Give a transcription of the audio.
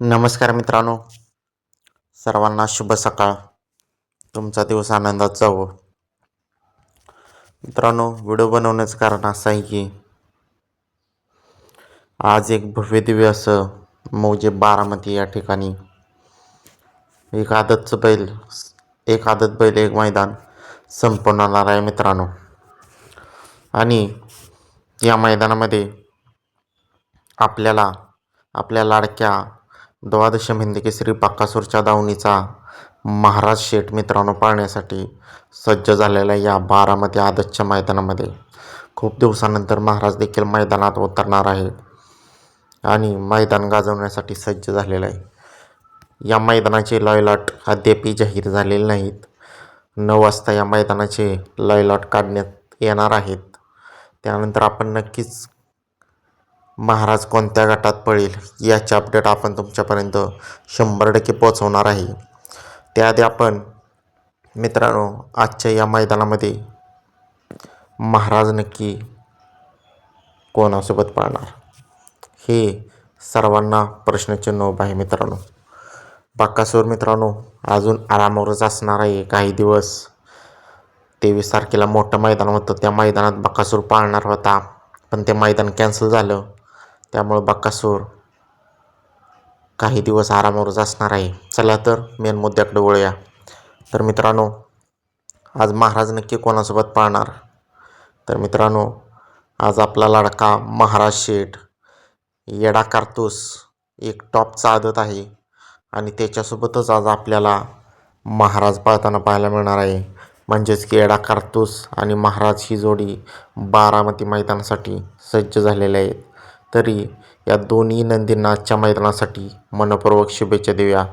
नमस्कार मित्रांनो, सर्वांना शुभ सकाळ. तुमचा दिवस आनंदात जावो. मित्रांनो, व्हिडिओ बनवण्याचं कारण असं आहे की आज एक भव्य दिव्य असं मौजे बारामती या ठिकाणी एक आदत बैल एक मैदान संपवणार आहे मित्रांनो. आणि या मैदानामध्ये आपल्याला आपल्या लाडक्या द्वादश हिंद केसरी बकासूरच्या दावणीचा महाराज शेठ मित्रांनो पाळण्यासाठी सज्ज झालेल्या या बारामती आदतच्या मैदानामध्ये खूप दिवसानंतर महाराज देखील मैदानात उतरणार आहे आणि मैदान गाजवण्यासाठी सज्ज झालेला आहे. या मैदानाचे लॉट अद्याप जाहीर झालेले नाहीत. 9 वाजता या मैदानाचे लॉट काढण्यात येणार आहेत. त्यानंतर आपण नक्कीच महाराज कोणत्या गटात पडेल याचे अपडेट आपण तुमच्यापर्यंत 100% पोहोचवणार आहे. त्याआधी आपण मित्रांनो आजच्या या मैदानामध्ये महाराज नक्की कोणासोबत पाळणार हे सर्वांना प्रश्नचिन्ह उभं आहे मित्रांनो. बकासूर मित्रांनो अजून आरामावरच असणार आहे काही दिवस. 23 तारखेला मोठं मैदान होतं, त्या मैदानात बकासूर पाळणार होता, पण ते मैदान कॅन्सल झालं. त्यामुळे बकासूर काही दिवस आरामावरच असणार आहे. चला तर मेन मुद्द्याकडे वळूया. तर मित्रांनो आज महाराज नक्की कोणासोबत पाळणार? तर मित्रांनो आज आपला लाडका महाराज शेठ येडा कारतूस एक टॉपचा आदत आहे आणि त्याच्यासोबतच आज आपल्याला महाराज पाळताना पाहायला मिळणार आहे. म्हणजेच की येडा कारतूस आणि महाराज ही जोडी बारामती मैदानासाठी सज्ज झालेले आहेत. तरी या दोन्ही नंदींना आजच्या मैदानासाठी मनपूर्वक शुभेच्छा देऊया.